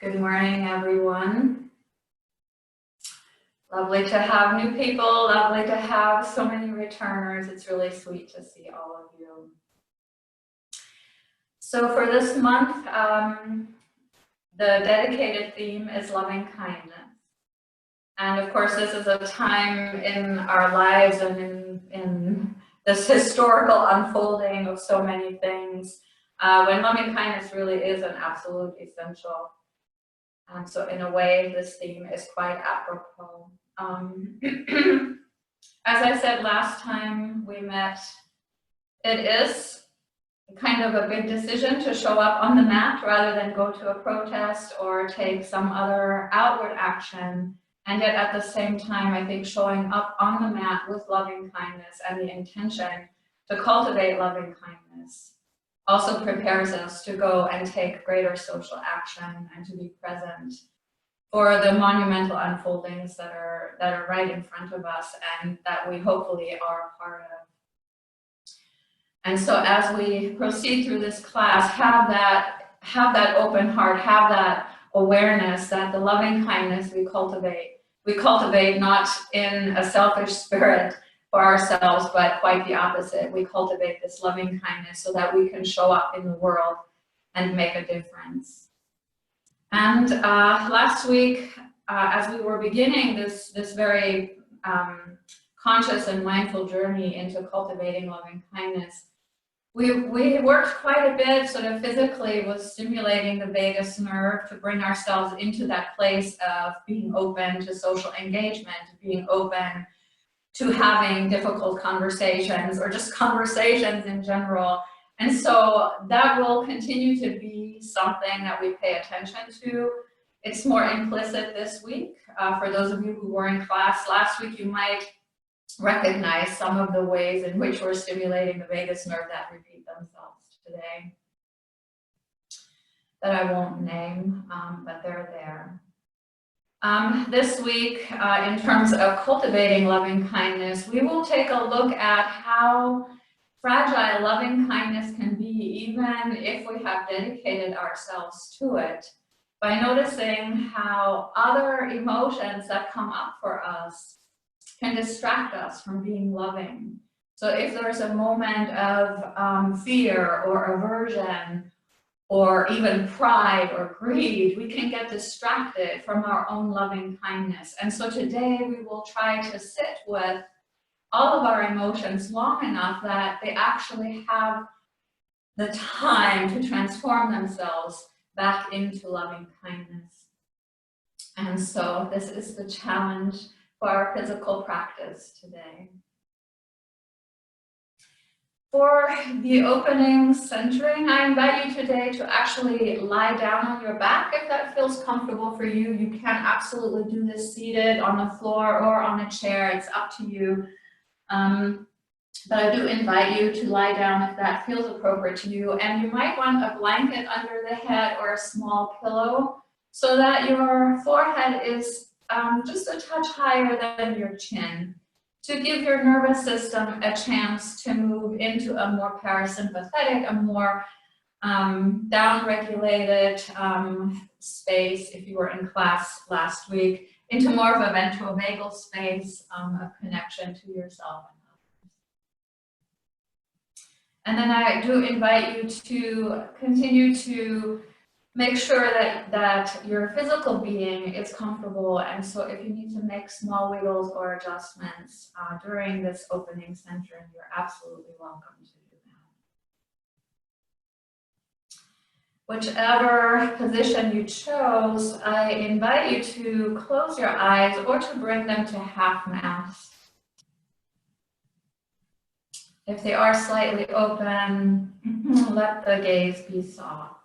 Good morning, everyone. Lovely to have new people, lovely to have so many returners. It's really sweet to see all of you. So for this month, the dedicated theme is loving kindness. And of course, this is a time in our lives and in this historical unfolding of so many things, when loving kindness really is an absolute essential. So in a way, this theme is quite apropos. As I said last time we met, it is kind of a big decision to show up on the mat rather than go to a protest or take some other outward action. And yet at the same time, I think showing up on the mat with loving kindness and the intention to cultivate loving kindness also prepares us to go and take greater social action and to be present for the monumental unfoldings that are right in front of us and that we hopefully are a part of. And so as we proceed through this class, have that open heart, have that awareness that the loving kindness we cultivate not in a selfish spirit for ourselves, but quite the opposite. We cultivate this loving kindness so that we can show up in the world and make a difference. And last week, as we were beginning this very conscious and mindful journey into cultivating loving kindness, we worked quite a bit sort of physically with stimulating the vagus nerve to bring ourselves into that place of being open to social engagement, being open to having difficult conversations or just conversations in general. And so that will continue to be something that we pay attention to. It's more implicit this week. For those of you who were in class last week, you might recognize some of the ways in which we're stimulating the vagus nerve that repeat themselves today, that I won't name, but they're there. This week, in terms of cultivating loving kindness, we will take a look at how fragile loving kindness can be, even if we have dedicated ourselves to it, by noticing how other emotions that come up for us can distract us from being loving. So if there's a moment of fear or aversion, or even pride or greed, we can get distracted from our own loving kindness. And so today we will try to sit with all of our emotions long enough that they actually have the time to transform themselves back into loving kindness. And so this is the challenge for our physical practice today. For the opening centering, I invite you today to actually lie down on your back if that feels comfortable for you. You can absolutely do this seated on the floor or on a chair. It's up to you. But I do invite you to lie down if that feels appropriate to you. And you might want a blanket under the head or a small pillow so that your forehead is just a touch higher than your chin, to give your nervous system a chance to move into a more parasympathetic, a more down-regulated space, if you were in class last week, into more of a ventrovagal space of connection to yourself and others. And then I do invite you to continue to make sure that your physical being is comfortable. And so if you need to make small wiggles or adjustments during this opening centering, you're absolutely welcome to do that. Whichever position you chose, I invite you to close your eyes or to bring them to half mast. If they are slightly open, let the gaze be soft.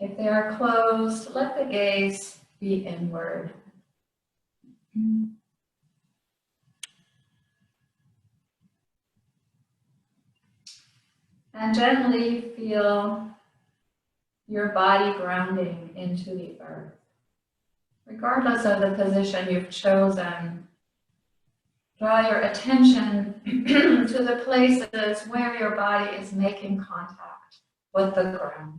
If they are closed, let the gaze be inward. And gently feel your body grounding into the earth. Regardless of the position you've chosen, draw your attention to the places where your body is making contact with the ground.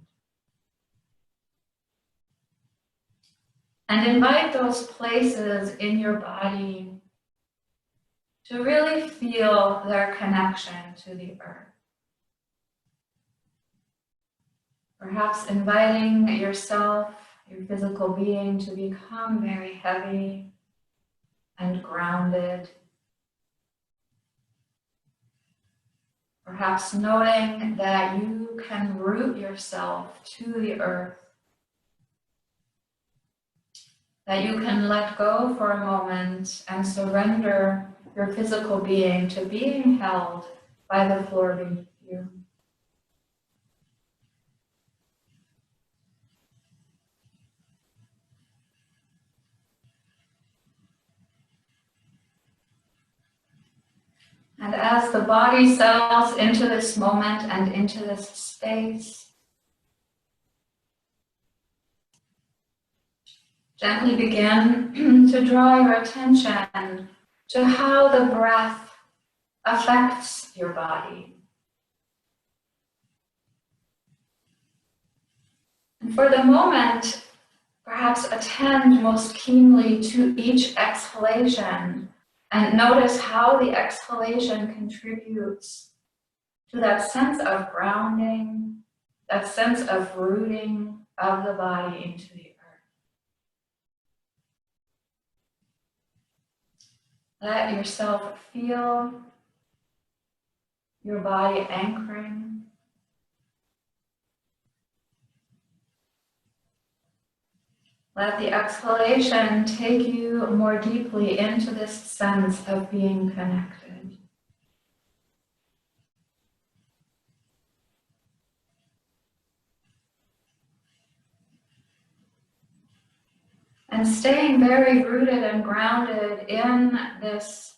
And invite those places in your body to really feel their connection to the earth. Perhaps inviting yourself, your physical being, to become very heavy and grounded. Perhaps noting that you can root yourself to the earth, that you can let go for a moment and surrender your physical being to being held by the floor beneath you. And as the body settles into this moment and into this space, gently begin to draw your attention to how the breath affects your body. And for the moment, perhaps attend most keenly to each exhalation and notice how the exhalation contributes to that sense of grounding, that sense of rooting of the body into the earth. Let yourself feel your body anchoring. Let the exhalation take you more deeply into this sense of being connected. And staying very rooted and grounded in this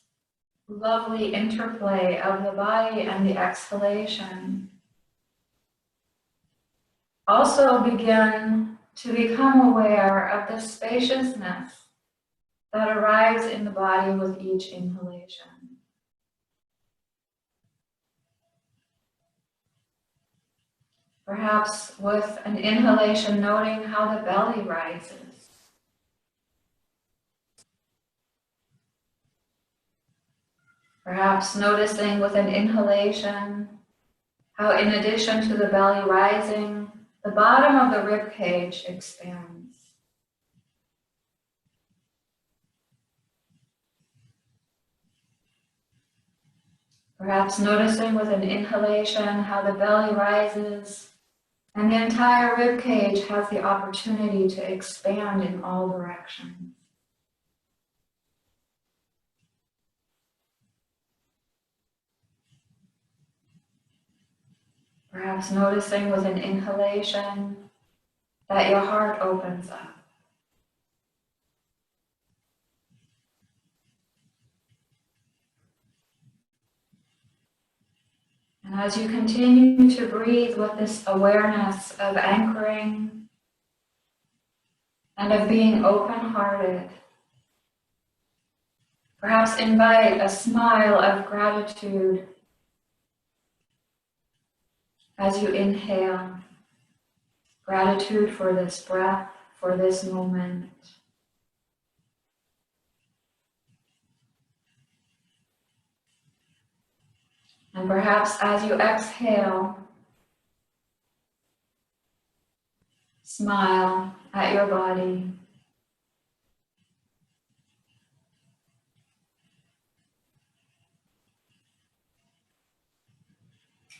lovely interplay of the body and the exhalation. Also begin to become aware of the spaciousness that arrives in the body with each inhalation. Perhaps with an inhalation, noting how the belly rises. Perhaps noticing with an inhalation how, in addition to the belly rising, the bottom of the rib cage expands. Perhaps noticing with an inhalation how the belly rises and the entire rib cage has the opportunity to expand in all directions. Perhaps noticing with an inhalation that your heart opens up. And as you continue to breathe with this awareness of anchoring and of being open-hearted, perhaps invite a smile of gratitude as you inhale. Gratitude for this breath, for this moment. And perhaps as you exhale, smile at your body.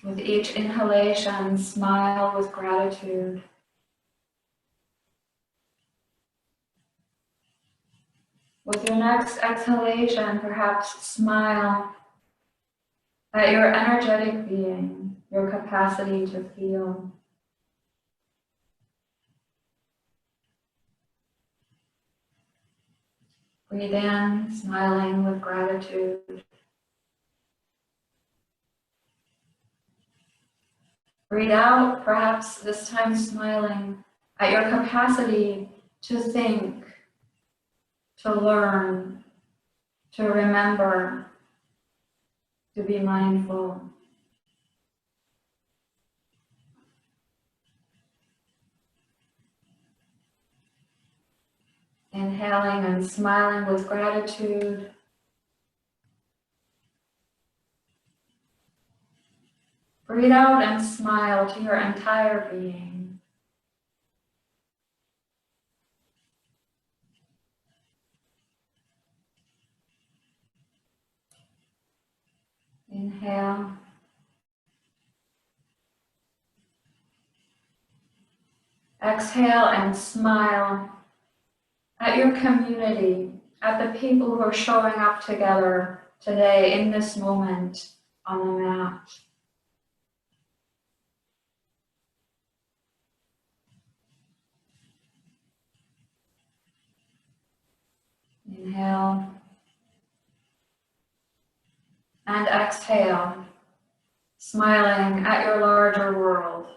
With each inhalation, smile with gratitude. With your next exhalation, perhaps smile at your energetic being, your capacity to feel. Breathe in, smiling with gratitude. Breathe out, perhaps this time smiling at your capacity to think, to learn, to remember, to be mindful. Inhaling and smiling with gratitude. Breathe out and smile to your entire being. Inhale. Exhale and smile at your community, at the people who are showing up together today in this moment on the mat. Inhale and exhale, smiling at your larger world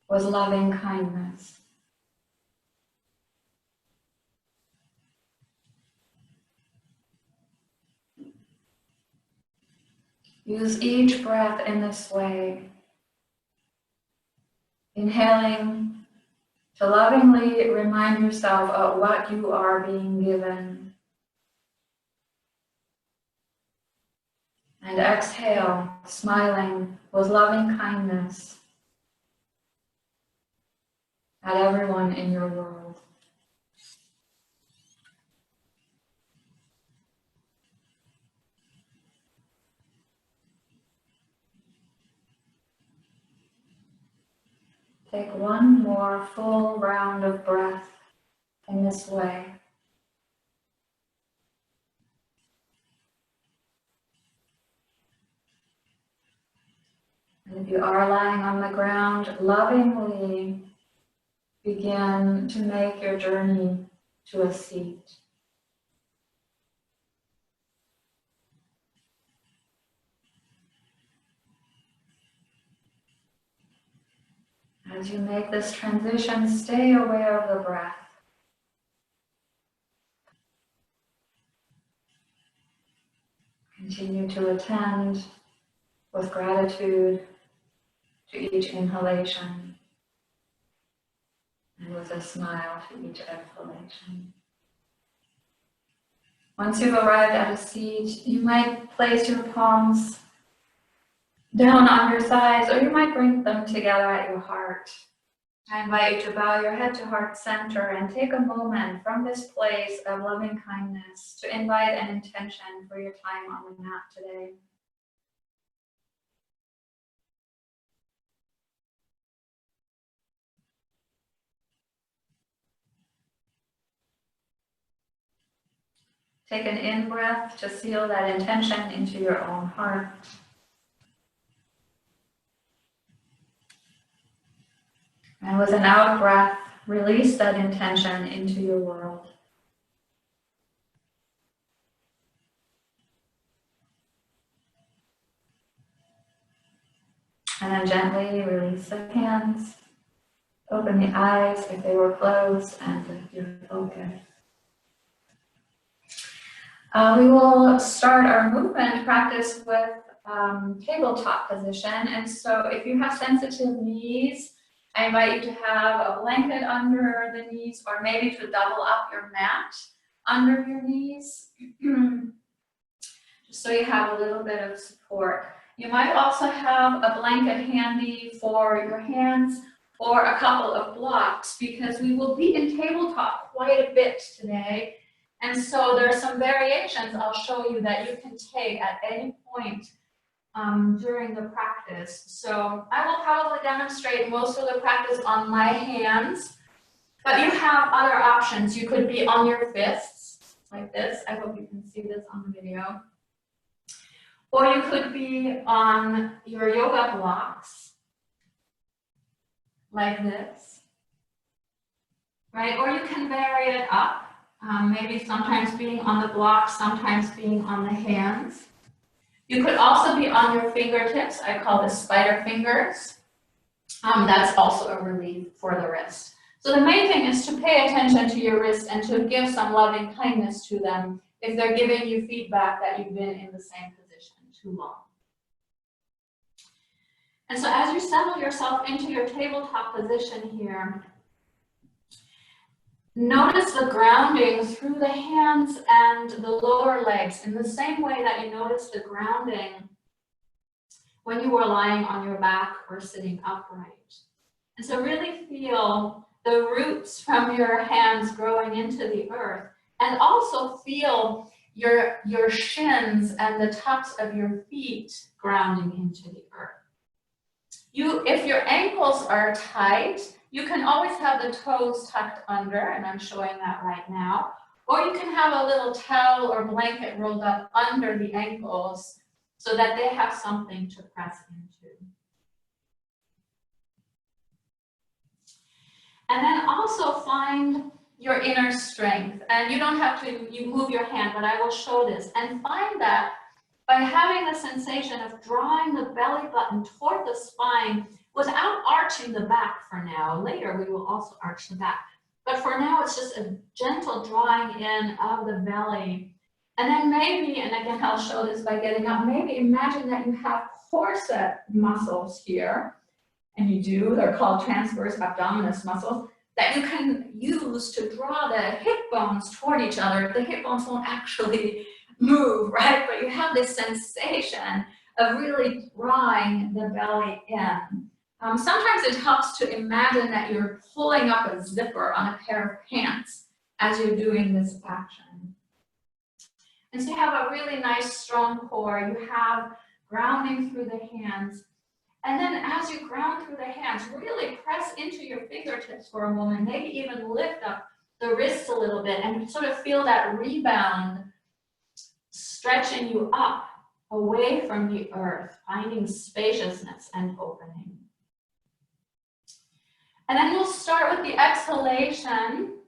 with loving kindness. Use each breath in this way. Inhaling to lovingly remind yourself of what you are being given. And exhale, smiling with loving kindness at everyone in your world. Take one more full round of breath in this way. And if you are lying on the ground, lovingly begin to make your journey to a seat. As you make this transition, stay aware of the breath. Continue to attend with gratitude to each inhalation and with a smile to each exhalation. Once you've arrived at a seat, you might place your palms down on your thighs, or you might bring them together at your heart. I invite you to bow your head to heart center and take a moment from this place of loving kindness to invite an intention for your time on the mat today. Take an in-breath to seal that intention into your own heart. And with an out-breath, release that intention into your world. And then gently release the hands. Open the eyes if they were closed and lift your focus. We will start our movement practice with tabletop position. And so if you have sensitive knees, I invite you to have a blanket under the knees, or maybe to double up your mat under your knees, just so you have a little bit of support. You might also have a blanket handy for your hands or a couple of blocks, because we will be in tabletop quite a bit today. And so there are some variations I'll show you that you can take at any point during the practice. So I will probably demonstrate most of the practice on my hands, but you have other options. You could be on your fists like this. I hope you can see this on the video. Or you could be on your yoga blocks like this, right? Or you can vary it up, maybe sometimes being on the blocks, sometimes being on the hands. You could also be on your fingertips. I call this spider fingers. That's also a relief for the wrist. So the main thing is to pay attention to your wrist and to give some loving kindness to them if they're giving you feedback that you've been in the same position too long. And so as you settle yourself into your tabletop position here, Notice the grounding through the hands and the lower legs in the same way that you notice the grounding when you were lying on your back or sitting upright. And so really feel the roots from your hands growing into the earth, and also feel your shins and the tops of your feet grounding into the earth. If your ankles are tight, you can always have the toes tucked under, and I'm showing that right now. Or you can have a little towel or blanket rolled up under the ankles so that they have something to press into. And then also find your inner strength. And you don't have to, you move your hand, but I will show this. And find that by having the sensation of drawing the belly button toward the spine without arching the back for now. Later, we will also arch the back. But for now, it's just a gentle drawing in of the belly. And then maybe, and again, I'll show this by getting up, maybe imagine that you have corset muscles here. And you do, they're called transverse abdominis muscles, that you can use to draw the hip bones toward each other. The hip bones won't actually move, right? But you have this sensation of really drawing the belly in. Sometimes it helps to imagine that you're pulling up a zipper on a pair of pants as you're doing this action. And so you have a really nice strong core. You have grounding through the hands. And then as you ground through the hands, really press into your fingertips for a moment, maybe even lift up the wrists a little bit and sort of feel that rebound stretching you up away from the earth, finding spaciousness and opening. And then we'll start with the exhalation,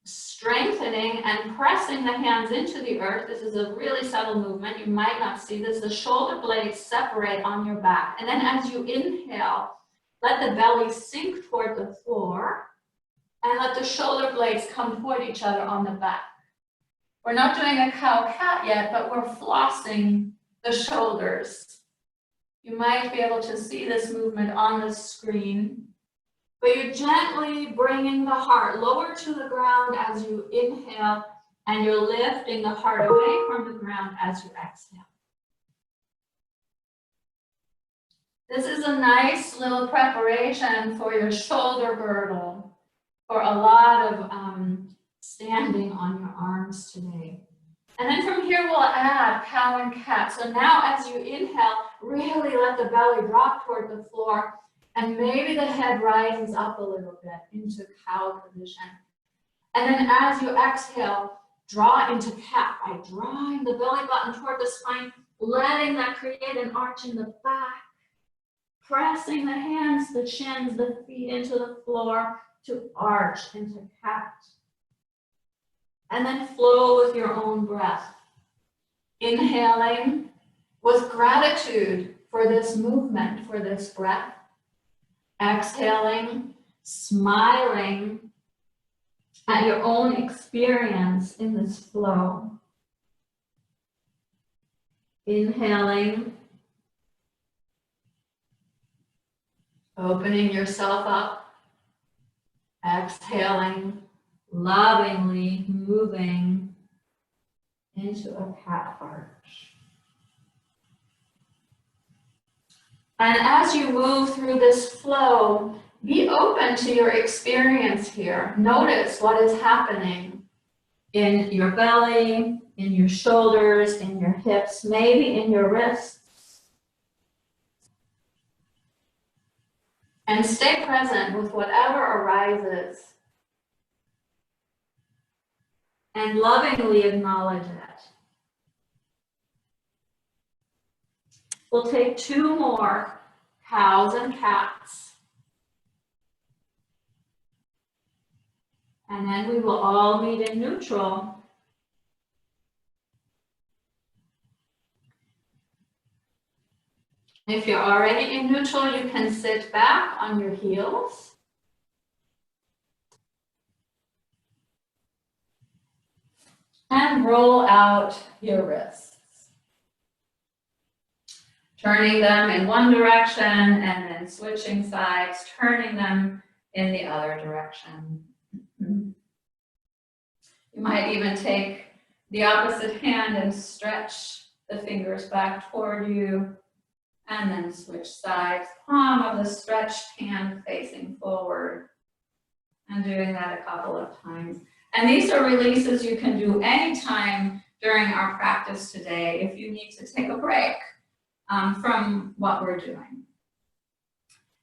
strengthening and pressing the hands into the earth. This is a really subtle movement. You might not see this. The shoulder blades separate on your back. And then as you inhale, let the belly sink toward the floor and let the shoulder blades come toward each other on the back. We're not doing a cow-cat yet, but we're flossing the shoulders. You might be able to see this movement on the screen. But you're gently bringing the heart lower to the ground as you inhale, and you're lifting the heart away from the ground as you exhale. This is a nice little preparation for your shoulder girdle, for a lot of standing on your arms today. And then from here, we'll add cow and cat. So now as you inhale, really let the belly drop toward the floor. And maybe the head rises up a little bit into cow position. And then as you exhale, draw into cat by drawing the belly button toward the spine, letting that create an arch in the back, pressing the hands, the shins, the feet into the floor to arch into cat. And then flow with your own breath. Inhaling with gratitude for this movement, for this breath. Exhaling, smiling at your own experience in this flow. Inhaling, opening yourself up. Exhaling, lovingly moving into a cat arch. And as you move through this flow, be open to your experience here. Notice what is happening in your belly, in your shoulders, in your hips, maybe in your wrists. And stay present with whatever arises. And lovingly acknowledge it. We'll take 2 more cows and cats. And then we will all meet in neutral. If you're already in neutral, you can sit back on your heels. And roll out your wrists. Turning them in one direction and then switching sides, turning them in the other direction. You might even take the opposite hand and stretch the fingers back toward you, and then switch sides, palm of the stretched hand facing forward, and doing that a couple of times. And these are releases you can do anytime during our practice today if you need to take a break from what we're doing.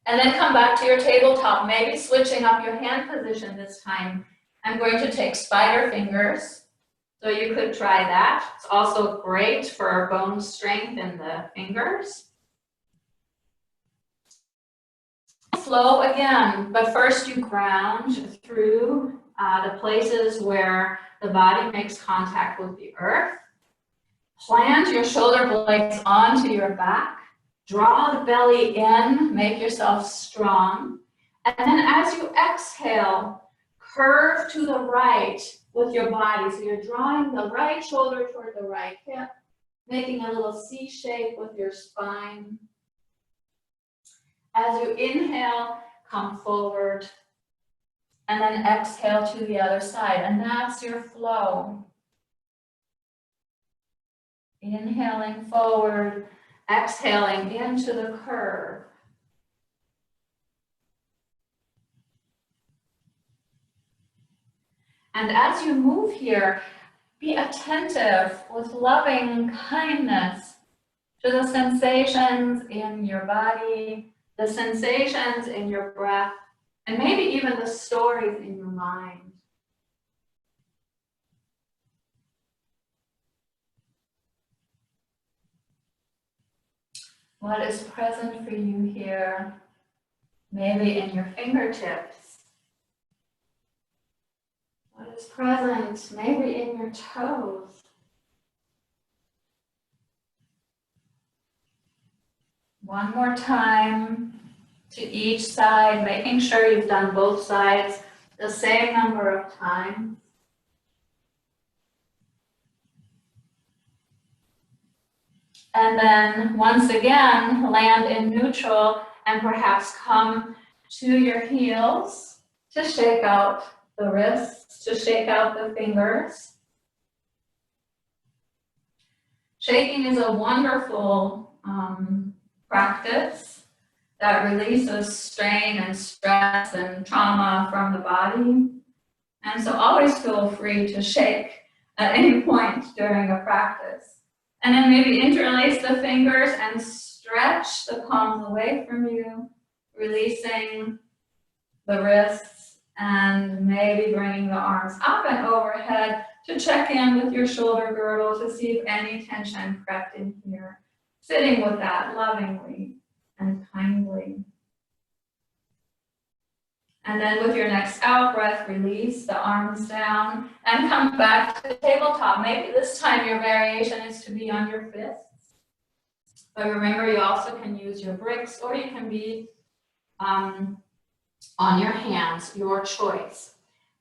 And then come back to your tabletop, maybe switching up your hand position this time. I'm going to take spider fingers, so you could try that. It's also great for bone strength in the fingers. Flow again, but first you ground through the places where the body makes contact with the earth. Plant your shoulder blades onto your back. Draw the belly in, make yourself strong. And then as you exhale, curve to the right with your body. So you're drawing the right shoulder toward the right hip, making a little C shape with your spine. As you inhale, come forward. And then exhale to the other side. And that's your flow. Inhaling forward. Exhaling into the curve. And as you move here, be attentive with loving kindness to the sensations in your body, the sensations in your breath, and maybe even the stories in your mind. What is present for you here? Maybe in your fingertips. What is present? Maybe in your toes. One more time to each side, making sure you've done both sides the same number of times. And then once again, land in neutral and perhaps come to your heels to shake out the wrists, to shake out the fingers. Shaking is a wonderful practice that releases strain and stress and trauma from the body. And so always feel free to shake at any point during a practice. And then maybe interlace the fingers and stretch the palms away from you, releasing the wrists, and maybe bringing the arms up and overhead to check in with your shoulder girdle to see if any tension crept in here. Sitting with that lovingly and kindly. And then with your next out breath, release the arms down and come back to the tabletop. Maybe this time your variation is to be on your fists. But remember, you also can use your bricks, or you can be on your hands, your choice.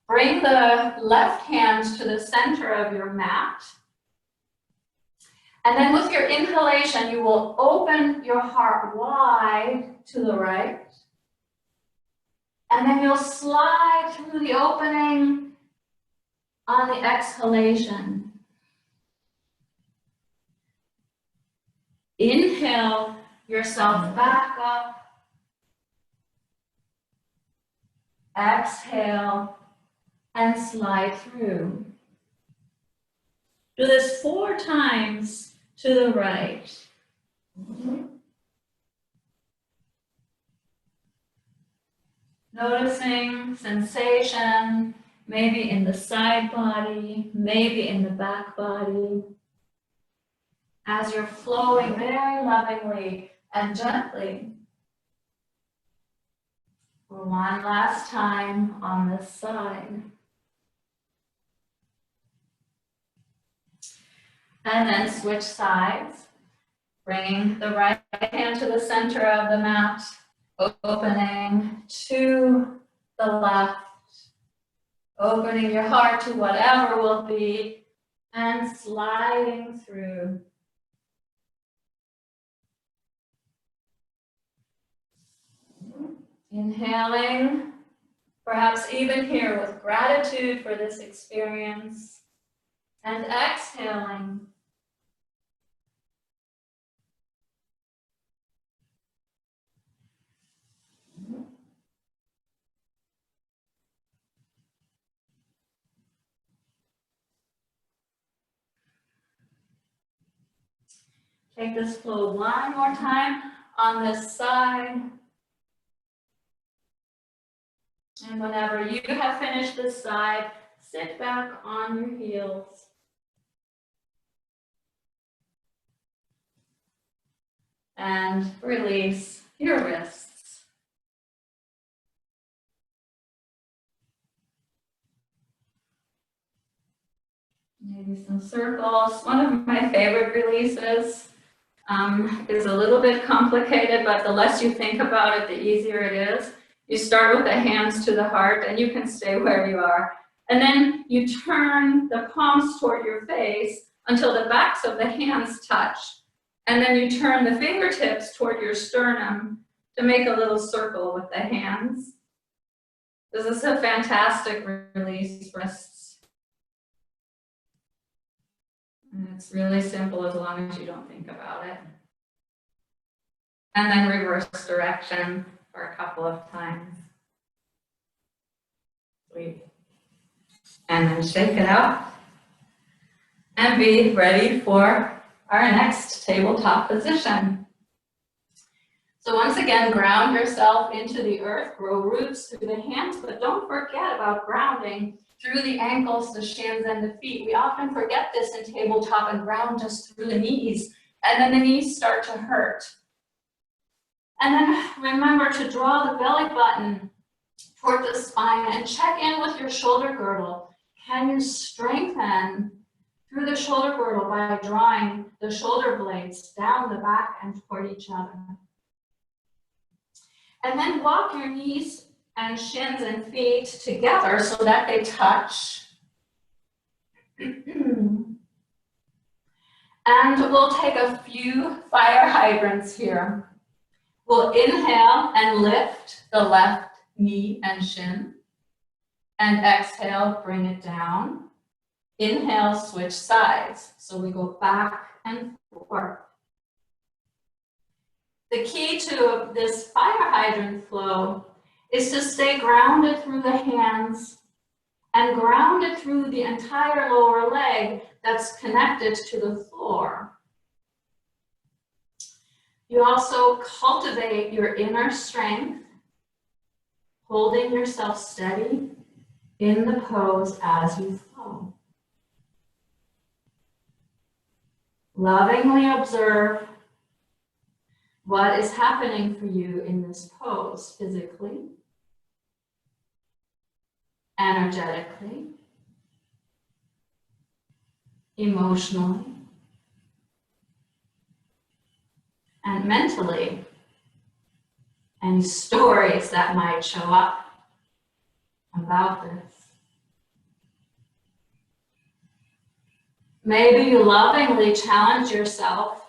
Bring the left hand to the center of your mat. And then with your inhalation, you will open your heart wide to the right. And then you'll slide through the opening on the exhalation. Inhale yourself back up. Exhale and slide through. Do this 4 times to the right. Noticing sensation, maybe in the side body, maybe in the back body. As you're flowing very lovingly and gently. For one last time on this side. And then switch sides, bringing the right hand to the center of the mat, opening to the left, opening your heart to whatever will be, and sliding through. Inhaling Perhaps even here with gratitude for this experience and exhaling. Take this flow one more time on this side. And whenever you have finished this side, sit back on your heels. And release your wrists. Maybe some circles. One of my favorite releases is a little bit complicated, but the less you think about it, the easier it is. You start with the hands to the heart, and you can stay where you are. And then you turn the palms toward your face until the backs of the hands touch. And then you turn the fingertips toward your sternum to make a little circle with the hands. This is a fantastic release for wrists. And it's really simple as long as you don't think about it. And then reverse direction for a couple of times. Sweet. And then shake it out. And be ready for our next tabletop position. So once again, ground yourself into the earth, grow roots through the hands, but don't forget about grounding through the ankles, the shins, and the feet. We often forget this in tabletop and ground just through the knees, and then the knees start to hurt. And then remember to draw the belly button toward the spine and check in with your shoulder girdle. Can you strengthen through the shoulder girdle by drawing the shoulder blades down the back and toward each other? And then walk your knees and shins and feet together so that they touch. And we'll take a few fire hydrants here. We'll inhale and lift the left knee and shin. And exhale, bring it down. Inhale, switch sides. So we go back and forth. The key to this fire hydrant flow is to stay grounded through the hands and grounded through the entire lower leg that's connected to the floor. You also cultivate your inner strength, holding yourself steady in the pose as you flow. Lovingly observe what is happening for you in this pose physically, energetically, emotionally, and mentally, and stories that might show up about this. Maybe you lovingly challenge yourself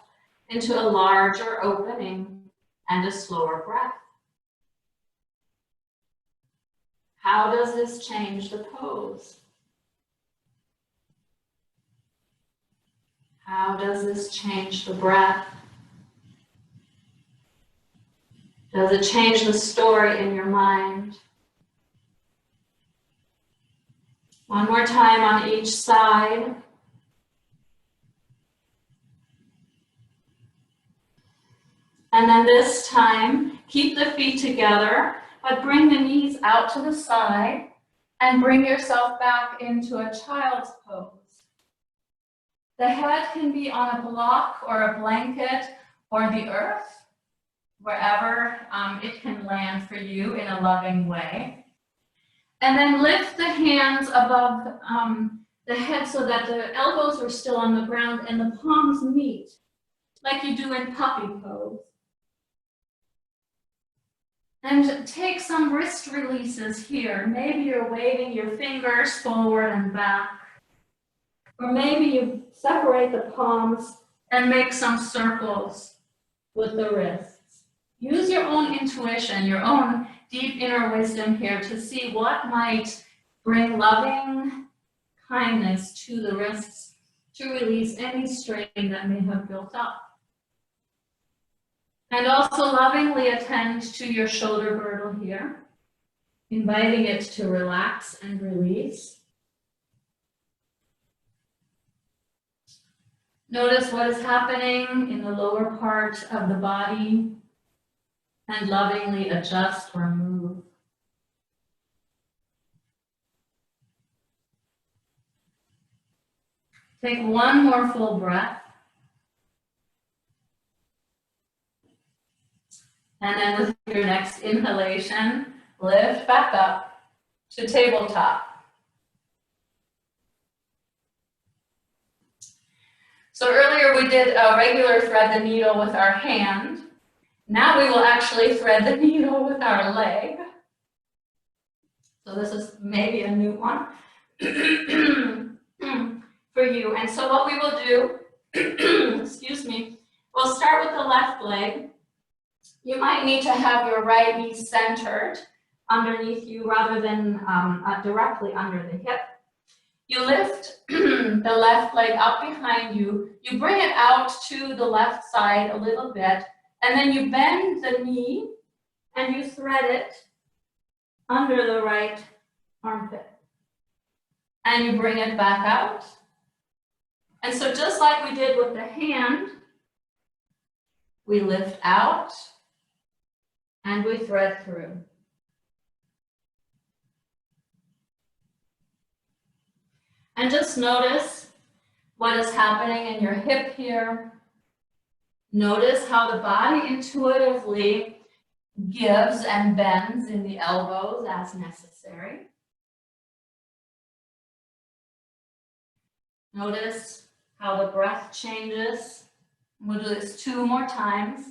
into a larger opening and a slower breath. How does this change the pose? How does this change the breath? Does it change the story in your mind? One more time on each side. And then this time, keep the feet together, but bring the knees out to the side and bring yourself back into a child's pose. The head can be on a block or a blanket or the earth, wherever it can land for you in a loving way. And then lift the hands above the head so that the elbows are still on the ground and the palms meet, like you do in puppy pose. And take some wrist releases here. Maybe you're waving your fingers forward and back. Or maybe you separate the palms and make some circles with the wrists. use your own intuition, your own deep inner wisdom here to see what might bring loving kindness to the wrists to release any strain that may have built up. And also lovingly attend to your shoulder girdle here, inviting it to relax and release. Notice what is happening in the lower part of the body and lovingly adjust or move. Take one more full breath. And then with your next inhalation, lift back up to tabletop. So earlier we did a regular thread the needle with our hand. Now we will actually thread the needle with our leg. So this is maybe a new one for you. And so what we will do, excuse me, we'll start with the left leg. You might need to have your right knee centered underneath you rather than directly under the hip. You lift the left leg up behind you. You bring it out to the left side a little bit, and then you bend the knee and you thread it under the right armpit. And you bring it back out. And so just like we did with the hand, we lift out and we thread through. And just notice what is happening in your hip here. Notice how the body intuitively gives and bends in the elbows as necessary. Notice how the breath changes. We'll do this 2 more times.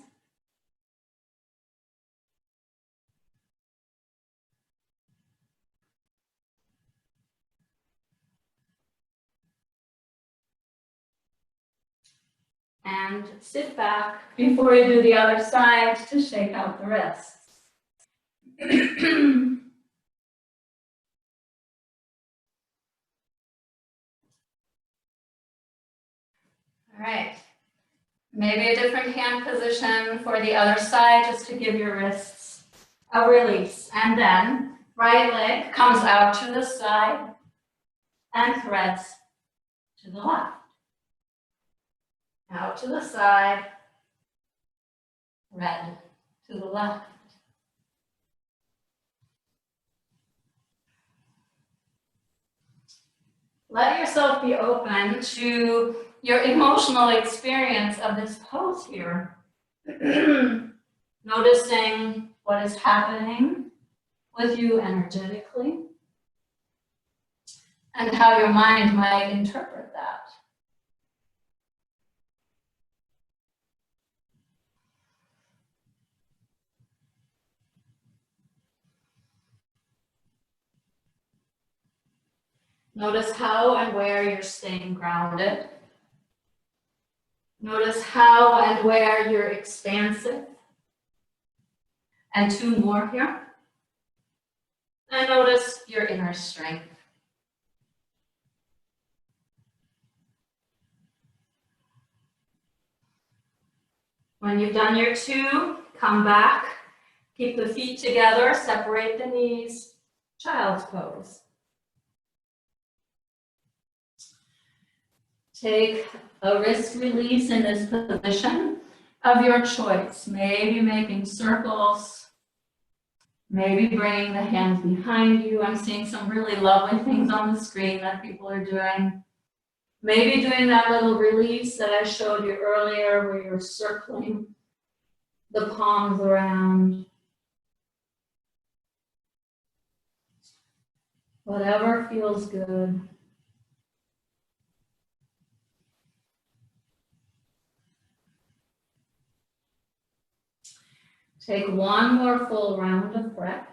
And sit back before you do the other side to shake out the wrists. All right. Maybe a different hand position for the other side just to give your wrists a release. And then right leg comes out to the side and threads to the left. Out to the side, thread to the left. Let yourself be open to your emotional experience of this pose here. Noticing what is happening with you energetically and how your mind might interpret that. Notice how and where you're staying grounded. Notice how and where you're expansive. And 2 more here. And notice your inner strength. When you've done your 2, come back. Keep the feet together, separate the knees. Child's pose. Take a wrist release in this position of your choice. Maybe making circles, maybe bringing the hands behind you. I'm seeing some really lovely things on the screen that people are doing. Maybe doing that little release that I showed you earlier where you're circling the palms around. Whatever feels good. Take 1 more full round of breath.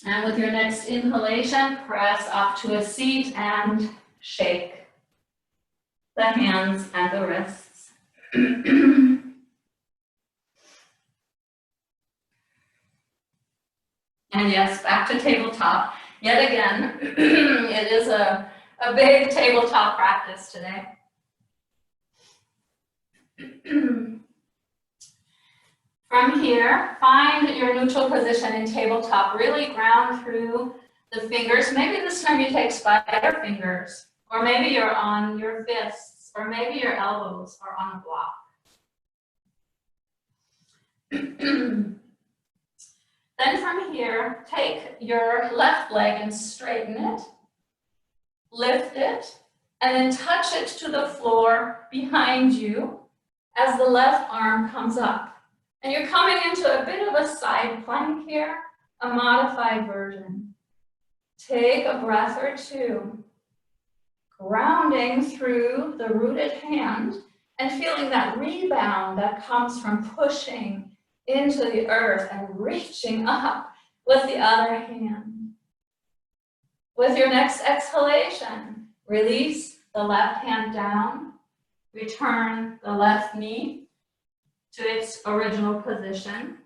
And with your next inhalation, press up to a seat and shake the hands and the wrists. And yes, back to tabletop. Yet again, it is a big tabletop practice today. From here, find your neutral position in tabletop. Really ground through the fingers. Maybe this time you take spider fingers, or maybe you're on your fists, or maybe your elbows are on a block. Then from here, take your left leg and straighten it, lift it, and then touch it to the floor behind you as the left arm comes up. And you're coming into a bit of a side plank here, a modified version. Take a breath or two, grounding through the rooted hand and feeling that rebound that comes from pushing into the earth and reaching up with the other hand. With your next exhalation, release the left hand down, return the left knee to its original position,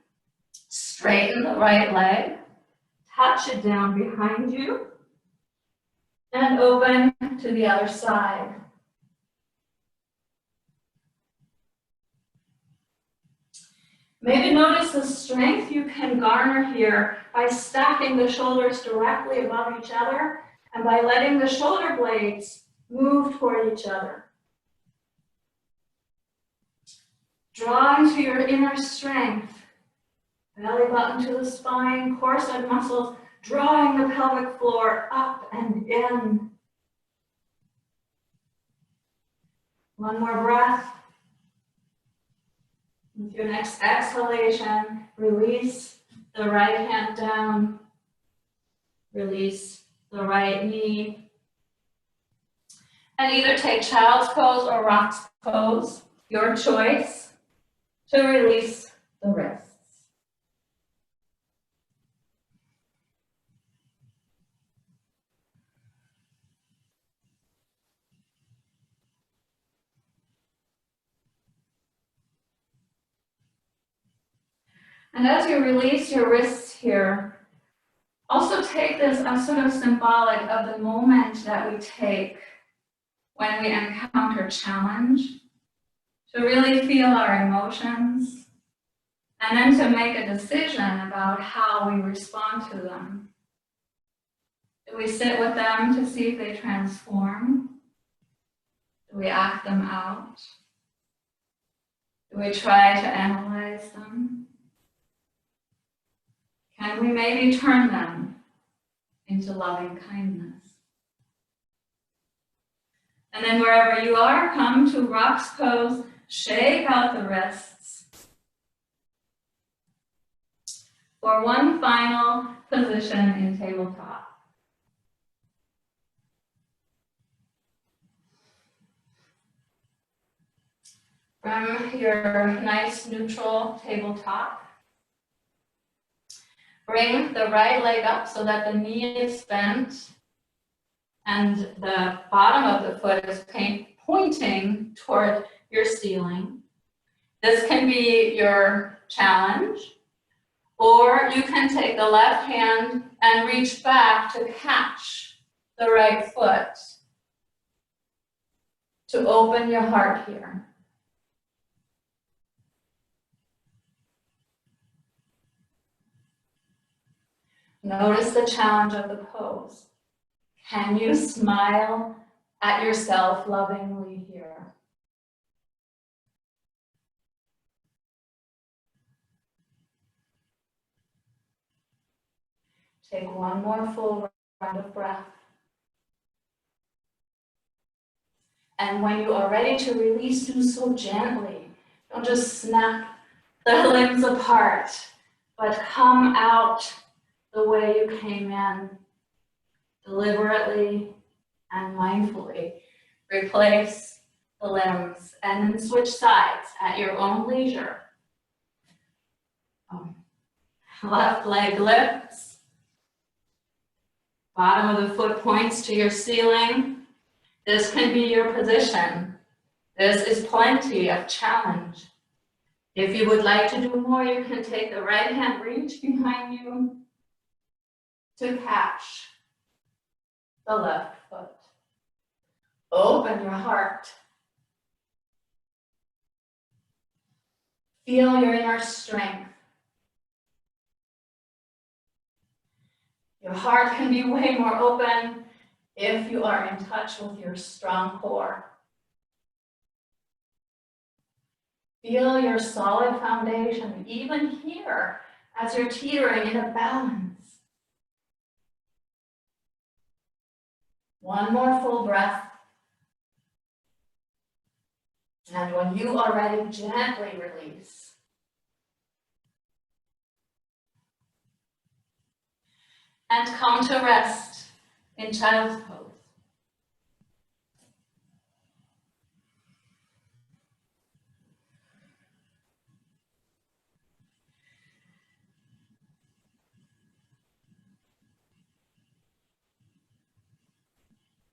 straighten the right leg, touch it down behind you, and open to the other side. Maybe notice the strength you can garner here by stacking the shoulders directly above each other and by letting the shoulder blades move toward each other. Draw into your inner strength, belly button to the spine, corset muscles, drawing the pelvic floor up and in. One more breath. With your next exhalation, release the right hand down, release the right knee, and either take child's pose or rock's pose, your choice, to release the wrists. And as you release your wrists here, also take this as sort of symbolic of the moment that we take when we encounter challenge, to really feel our emotions, and then to make a decision about how we respond to them. Do we sit with them to see if they transform? Do we act them out? Do we try to analyze them? Can we maybe turn them into loving kindness? And then wherever you are, come to rock's pose, shake out the wrists for one final position in tabletop. From your nice neutral tabletop, bring the right leg up so that the knee is bent and the bottom of the foot is pointing toward your ceiling. This can be your challenge, or you can take the left hand and reach back to catch the right foot to open your heart here. Notice the challenge of the pose. Can you smile at yourself lovingly here? Take one more full round of breath. And when you are ready to release, do so gently. Don't just snap the limbs apart, but come out the way you came in, deliberately and mindfully. Replace the limbs and then switch sides at your own leisure. Left leg lifts. Bottom of the foot points to your ceiling. This can be your position This is plenty of challenge. If you would like to do more, you can take the right hand, reach behind you to catch the left foot. Open your heart. Feel your inner strength. Your heart can be way more open if you are in touch with your strong core. Feel your solid foundation, even here, as you're teetering in a balance. One more full breath. And when you are ready, gently release. And come to rest in child's pose.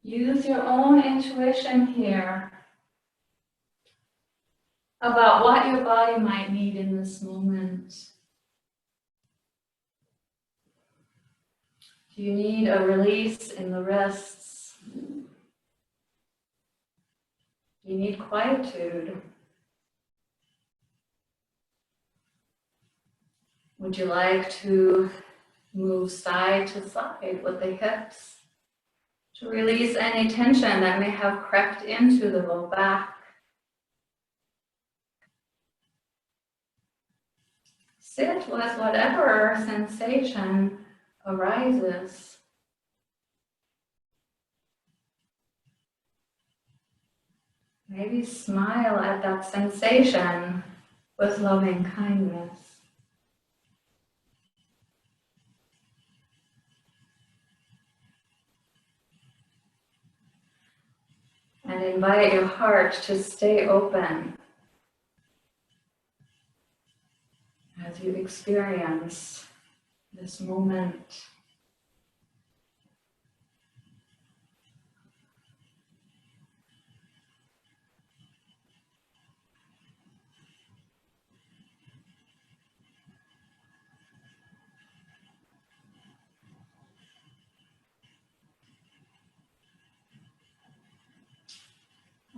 Use your own intuition here about what your body might need in this moment. Do you need a release in the wrists? Do you need quietude? Would you like to move side to side with the hips to release any tension that may have crept into the low back? Sit with whatever sensation arises. Maybe smile at that sensation with loving kindness. And invite your heart to stay open as you experience this moment.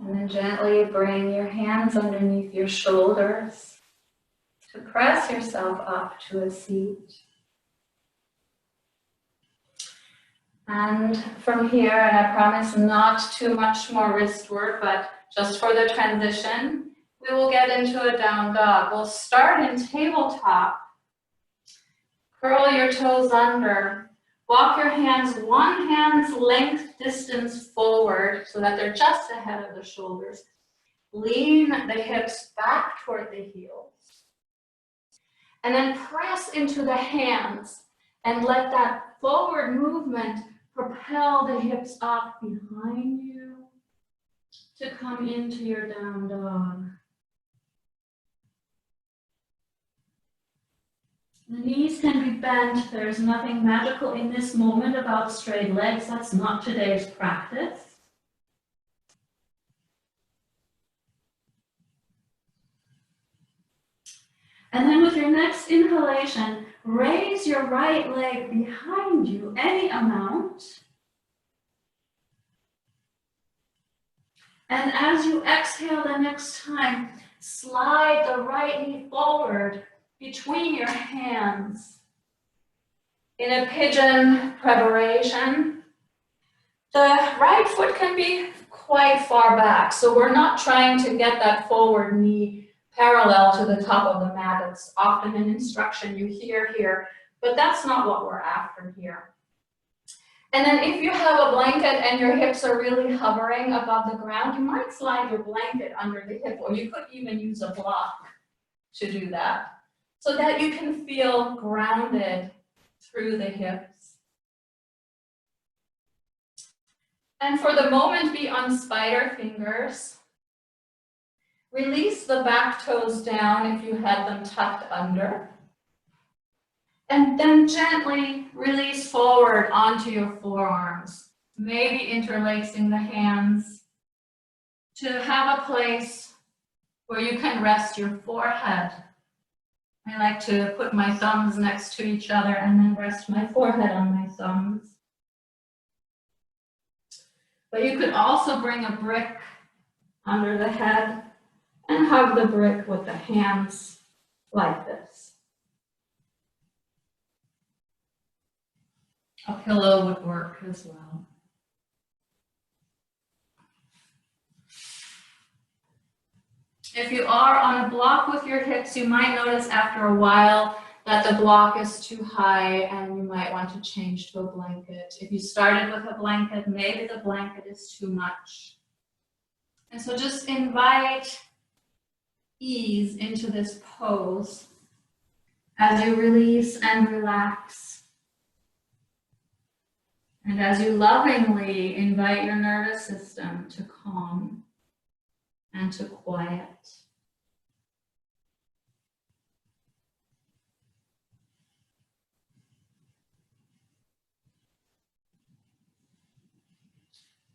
And then gently bring your hands underneath your shoulders to press yourself up to a seat. And from here, and I promise not too much more wrist work, but just for the transition, we will get into a down dog. We'll start in tabletop. Curl your toes under. Walk your hands one hand's length distance forward so that they're just ahead of the shoulders. Lean the hips back toward the heels. And then press into the hands and let that forward movement propel the hips up behind you to come into your down dog. The knees can be bent. There's nothing magical in this moment about straight legs. That's not today's practice. And then with your next inhalation, raise your right leg behind you, any amount. And as you exhale the next time, slide the right knee forward between your hands in a pigeon preparation. The right foot can be quite far back, so we're not trying to get that forward knee parallel to the top of the mat. It's often an instruction you hear here, but that's not what we're after here. And then if you have a blanket and your hips are really hovering above the ground, you might slide your blanket under the hip, or you could even use a block to do that, so that you can feel grounded through the hips. And for the moment, be on spider fingers. Release the back toes down if you had them tucked under. And then gently release forward onto your forearms, maybe interlacing the hands to have a place where you can rest your forehead. I like to put my thumbs next to each other and then rest my forehead on my thumbs. But you could also bring a brick under the head and hug the brick with the hands like this. A pillow would work as well. If you are on a block with your hips, you might notice after a while that the block is too high and you might want to change to a blanket. If you started with a blanket, maybe the blanket is too much. And so just invite ease into this pose as you release and relax. And as you lovingly invite your nervous system to calm and to quiet.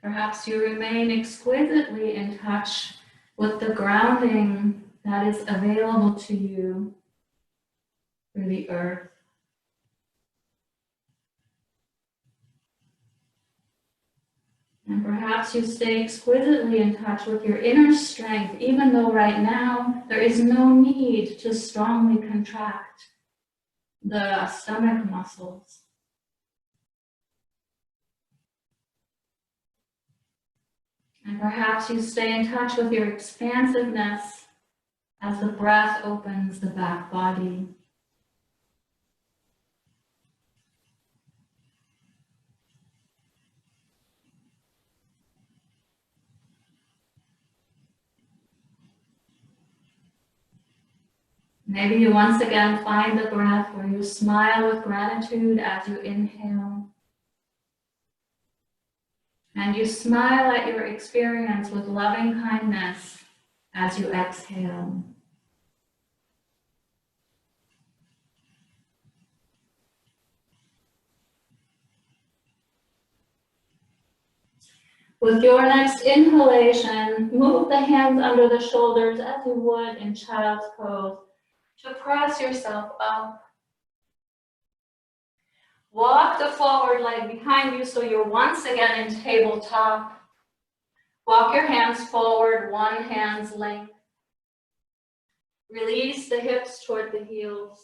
Perhaps you remain exquisitely in touch with the grounding that is available to you through the earth. And perhaps you stay exquisitely in touch with your inner strength, even though right now there is no need to strongly contract the stomach muscles. And perhaps you stay in touch with your expansiveness as the breath opens the back body. Maybe you once again find the breath where you smile with gratitude as you inhale. And you smile at your experience with loving kindness as you exhale. With your next inhalation, move the hands under the shoulders as you would in child's pose to press yourself up. Walk the forward leg behind you so you're once again in tabletop. Walk your hands forward, one hand's length. Release the hips toward the heels.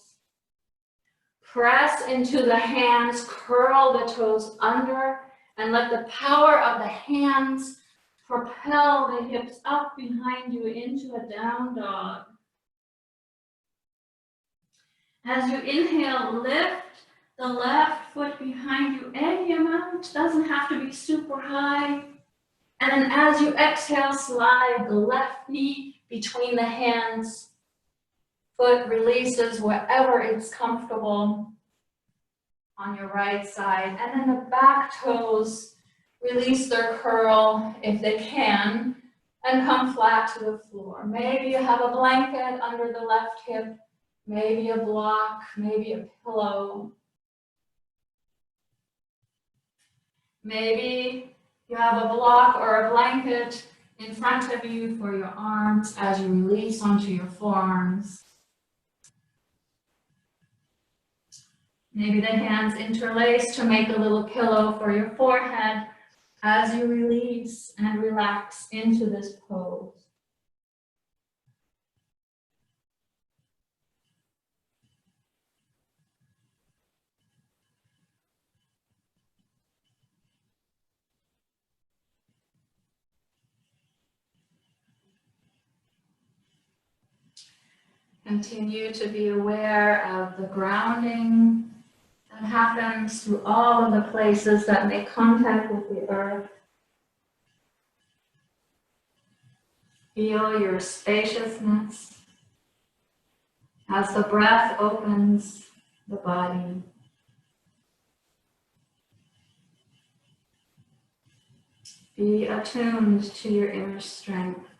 Press into the hands, curl the toes under, and let the power of the hands propel the hips up behind you into a down dog. As you inhale, lift the left foot behind you any amount, doesn't have to be super high. And then as you exhale, slide the left knee between the hands. Foot releases wherever it's comfortable on your right side. And then the back toes release their curl if they can and come flat to the floor. Maybe you have a blanket under the left hip, maybe a block, maybe a pillow. Maybe you have a block or a blanket in front of you for your arms as you release onto your forearms. Maybe the hands interlace to make a little pillow for your forehead as you release and relax into this pose. Continue to be aware of the grounding that happens through all of the places that make contact with the earth. Feel your spaciousness as the breath opens the body. Be attuned to your inner strength.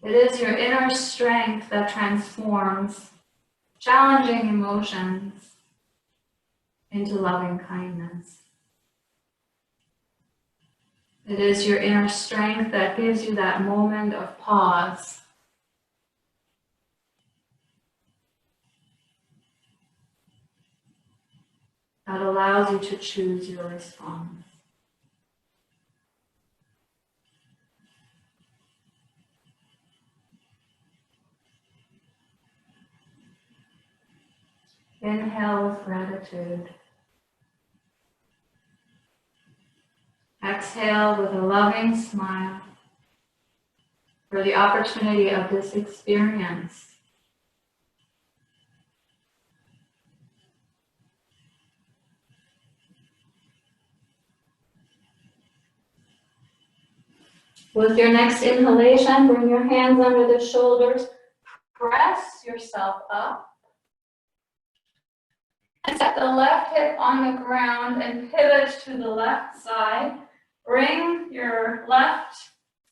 It is your inner strength that transforms challenging emotions into loving kindness. It is your inner strength that gives you that moment of pause. That allows you to choose your response. Inhale with gratitude. Exhale with a loving smile for the opportunity of this experience. With your next inhalation, bring your hands under the shoulders, press yourself up, and set the left hip on the ground and pivot to the left side. Bring your left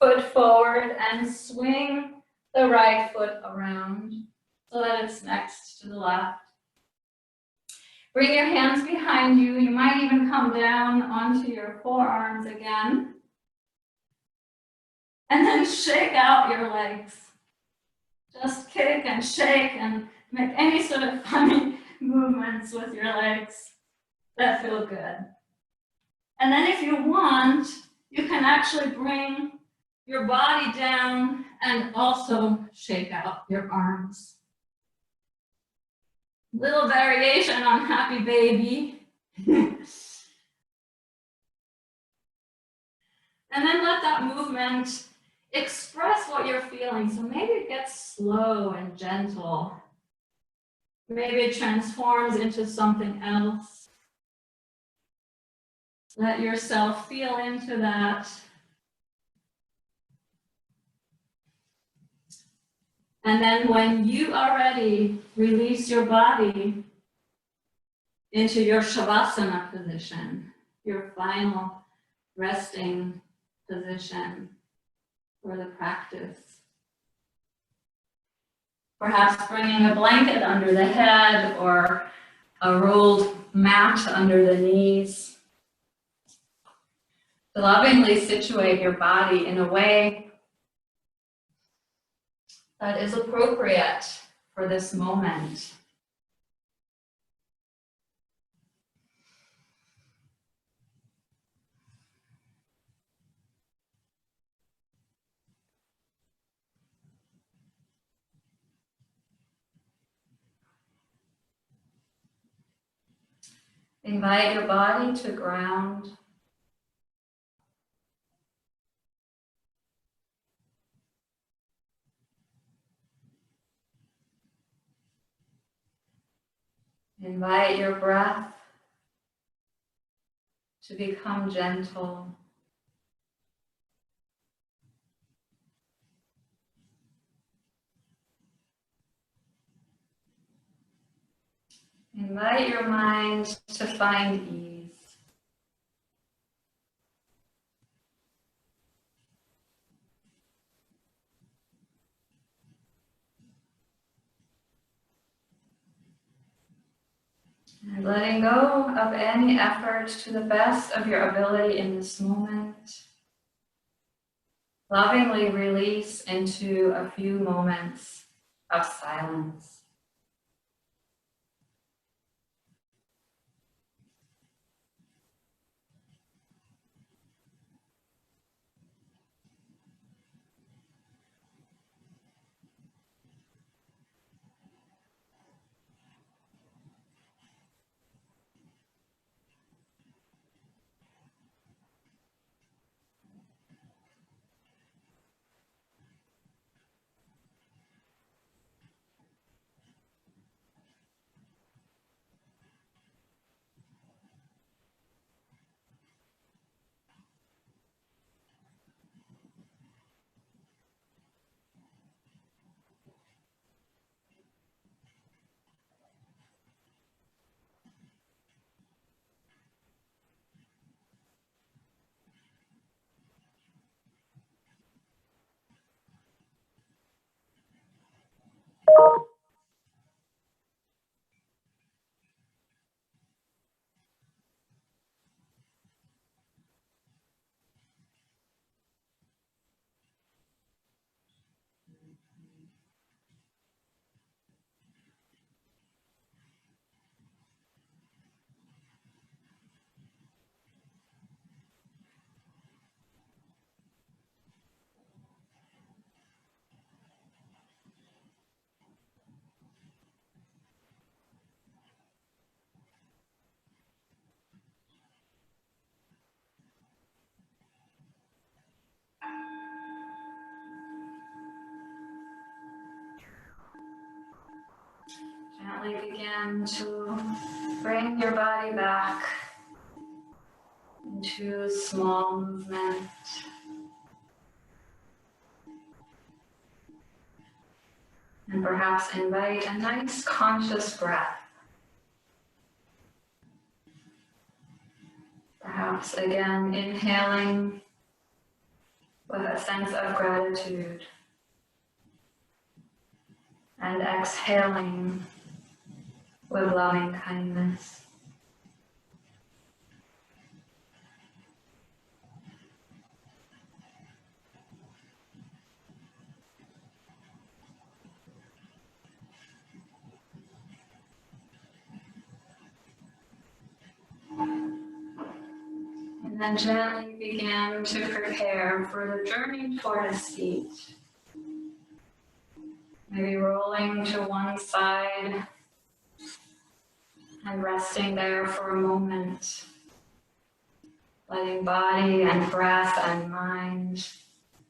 foot forward and swing the right foot around so that it's next to the left. Bring your hands behind you. You might even come down onto your forearms again. And then shake out your legs. Just kick and shake and make any sort of funny movements with your legs that feel good. And then if you want, you can actually bring your body down and also shake out your arms. Little variation on happy baby. And then let that movement express what you're feeling. So maybe it gets slow and gentle. Maybe it transforms into something else. Let yourself feel into that. And then when you are ready, release your body into your Shavasana position, your final resting position for the practice. Perhaps bringing a blanket under the head or a rolled mat under the knees. To lovingly situate your body in a way that is appropriate for this moment. Invite your body to ground. Invite your breath to become gentle. Invite your mind to find ease. And letting go of any effort to the best of your ability in this moment. Lovingly release into a few moments of silence. gently begin to bring your body back into small movement. And perhaps invite a nice conscious breath. Perhaps again inhaling with a sense of gratitude and exhaling with loving kindness. And then gently begin to prepare for the journey toward a seat. Maybe rolling to one side and resting there for a moment. Letting body and breath and mind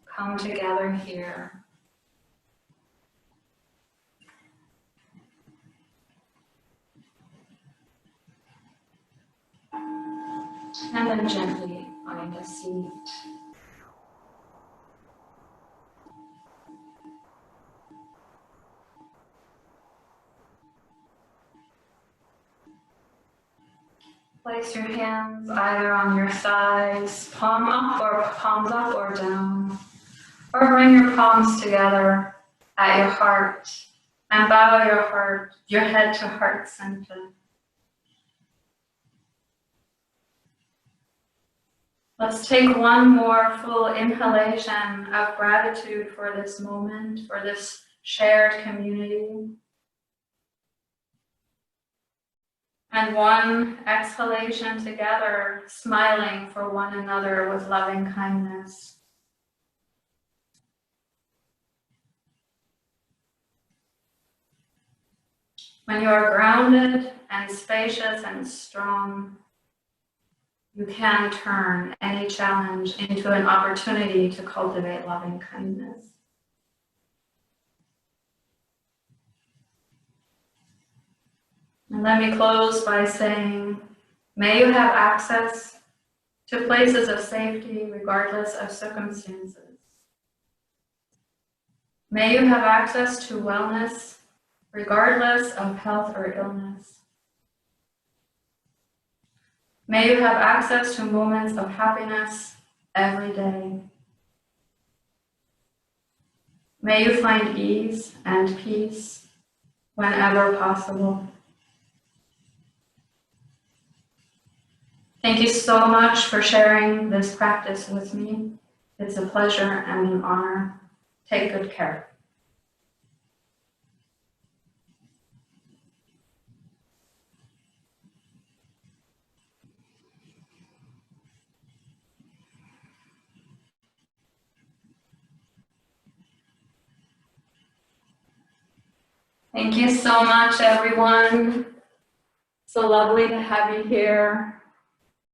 come together here. And then gently find a seat. Place your hands either on your sides, palms up or down, or bring your palms together at your heart and bow your head to heart center. Let's take one more full inhalation of gratitude for this moment, for this shared community. And one exhalation together, smiling for one another with loving kindness. When you are grounded and spacious and strong, you can turn any challenge into an opportunity to cultivate loving kindness. And let me close by saying, may you have access to places of safety regardless of circumstances. May you have access to wellness regardless of health or illness. May you have access to moments of happiness every day. May you find ease and peace whenever possible. Thank you so much for sharing this practice with me. It's a pleasure and an honor. Take good care. Thank you so much, everyone. So lovely to have you here.